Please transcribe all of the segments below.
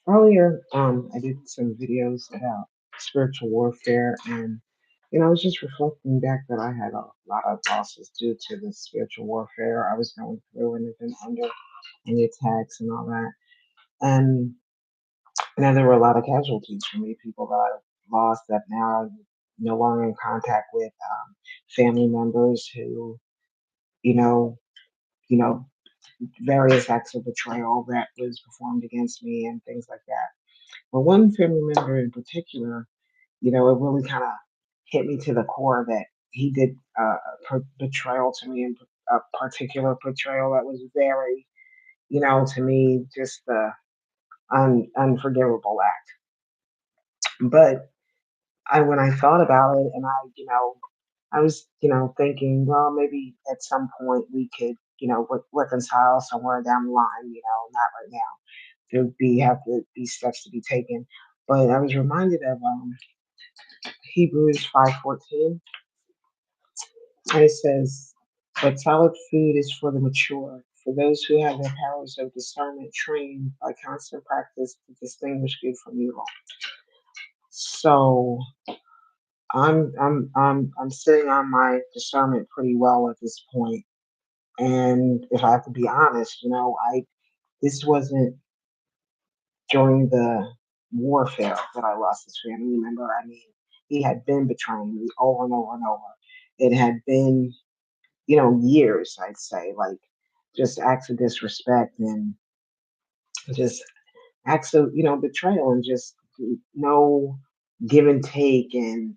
Earlier, I did some videos about spiritual warfare, and I was just reflecting back that I had a lot of losses due to the spiritual warfare I was going through and have been under, and the attacks and all that. And there were a lot of casualties for me, people that I lost that now I'm no longer in contact with, family members who, you know, you know, various acts of betrayal that was performed against me and things like that. But one family member in particular, it really kind of hit me to the core that he did betrayal to me, and a particular betrayal that was very, to me, just the unforgivable act. But when I thought about it, and I was, thinking, well, maybe at some point we could, reconcile somewhere down the line, not right now. Have to be steps to be taken. But I was reminded of Hebrews 5:14, and it says, "But solid food is for the mature, for those who have their powers of discernment trained by constant practice to distinguish good from evil." So I'm sitting on my discernment pretty well at this point, and if I have to be honest, I this wasn't during the warfare that I lost this family member. I mean, he had been betraying me over and over and over. It had been, years, I'd say, like just acts of disrespect and just acts of, betrayal and just no give and take and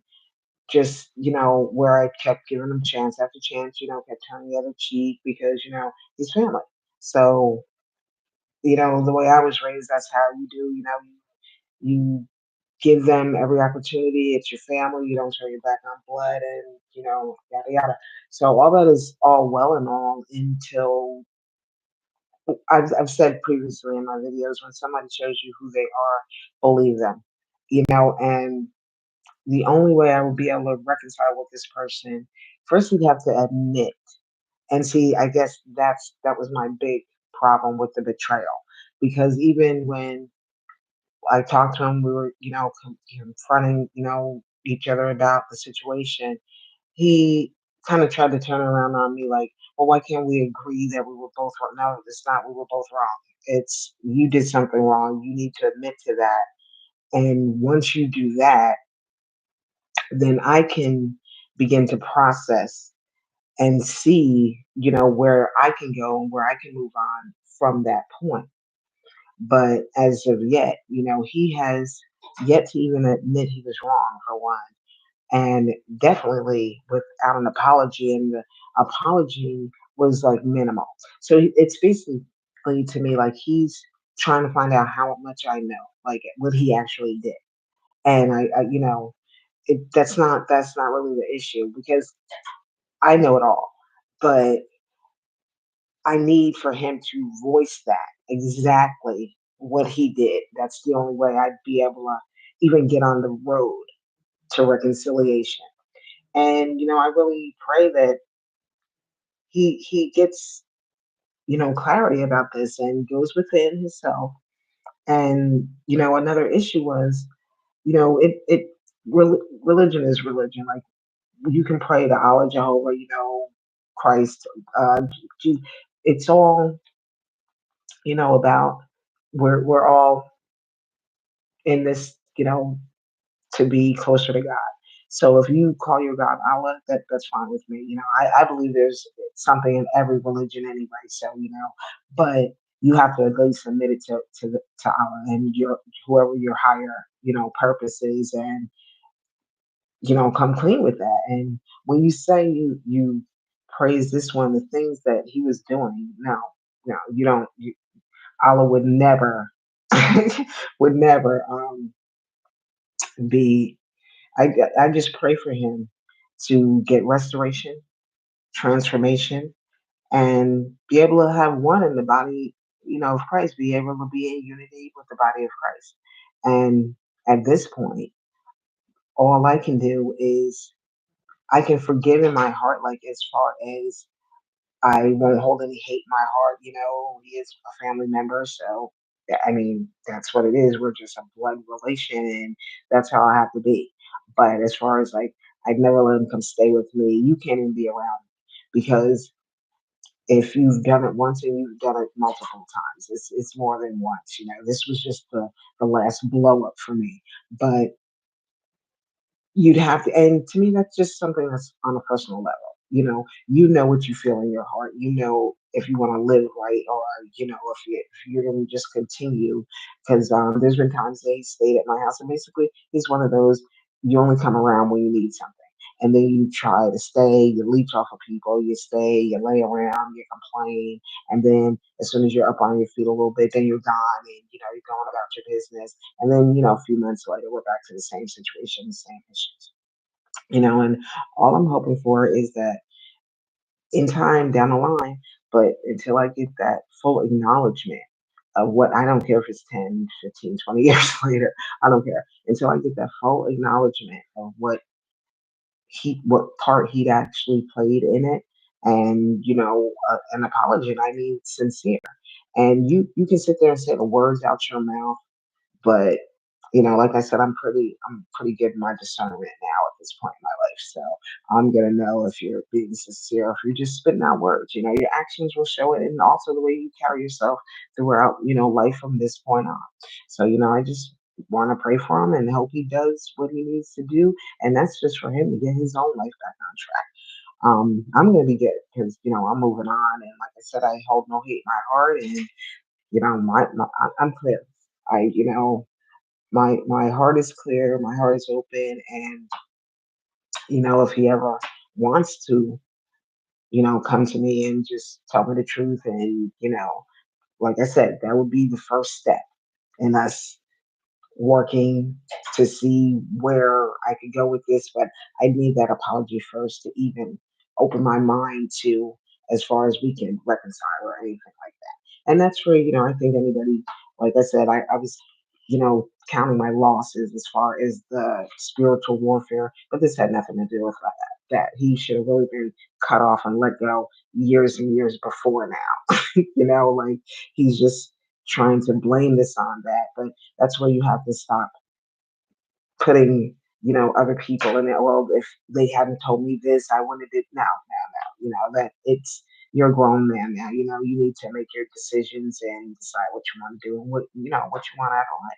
just, where I kept giving him chance after chance, kept turning the other cheek because, he's family. So, the way I was raised, that's how you do, you give them every opportunity. It's your family. You don't turn your back on blood and, yada, yada. So all that is all well and all until I've said previously in my videos, when somebody shows you who they are, believe them, and the only way I would be able to reconcile with this person, first we'd have to admit and see, I guess that was my big problem with the betrayal. Because even when I talked to him, we were, confronting, each other about the situation. He kind of tried to turn around on me like, well, why can't we agree that we were both wrong? No, it's not. We were both wrong. It's you did something wrong. You need to admit to that. And once you do that, then I can begin to process and see, where I can go and where I can move on from that point. But as of yet, he has yet to even admit he was wrong, for one, and definitely without an apology. And the apology was like minimal. So it's basically to me like he's trying to find out how much I know, like what he actually did. And that's not really the issue because I know it all, but I need for him to voice that exactly what he did. That's the only way I'd be able to even get on the road to reconciliation. And I really pray that he gets clarity about this and goes within himself. And another issue was religion is religion. Like you can pray to Allah, Jehovah, Christ, it's all about we're all in this, to be closer to God. So if you call your God Allah, that's fine with me. I believe there's something in every religion anyway. So but you have to at least submit it to Allah and your whoever your higher purpose is, and come clean with that. And when you say you praise this one, the things that he was doing, no, you don't. Allah would never would never be. I just pray for him to get restoration, transformation, and be able to have one in the body, of Christ, be able to be in unity with the body of Christ. And at this point, all I can do is I can forgive in my heart, like as far as I won't hold any hate in my heart. He is a family member, so I mean, that's what it is. We're just a blood relation, and that's how I have to be. But as far as like, I'd never let him come stay with me. You can't even be around me because if you've done it once and you've done it multiple times, it's more than once. You know, this was just the last blow up for me. But you'd have to, and to me, that's just something that's on a personal level. You know what you feel in your heart. You know if you want to live right, or if you're going to just continue. Because there's been times they stayed at my house, and basically he's one of those, you only come around when you need something, and then you try to stay. You leech off of people. You stay. You lay around. You complain, and then as soon as you're up on your feet a little bit, then you're gone, and you're going about your business, and then a few months later, we're back to the same situation, the same issues. And all I'm hoping for is that in time down the line, but until I get that full acknowledgement of what, I don't care if it's 10, 15, 20 years later, I don't care. Until I get that full acknowledgement of what part he'd actually played in it, and an apology, and I mean sincere. And you can sit there and say the words out your mouth, but like I said, I'm pretty good in my discernment now at this point in my life. So I'm gonna know if you're being sincere, if you're just spitting out words. Your actions will show it, and also the way you carry yourself throughout, life from this point on. So I just want to pray for him and hope he does what he needs to do, and that's just for him to get his own life back on track. I'm gonna be good because I'm moving on, and like I said, I hold no hate in my heart, and I'm clear. I my heart is clear, my heart is open, and if he ever wants to, come to me and just tell me the truth, and like I said, that would be the first step in us working to see where I could go with this, but I need that apology first to even open my mind to, as far as we can reconcile or anything like that. And that's where, I think anybody, like I said, I was, counting my losses as far as the spiritual warfare, but this had nothing to do with that. That he should have really been cut off and let go years and years before now. Like he's just trying to blame this on that. But that's where you have to stop putting, other people in it. Well, if they hadn't told me this, I wouldn't have did now, now. That it's you're a grown man now. You need to make your decisions and decide what you want to do and what you want out of life.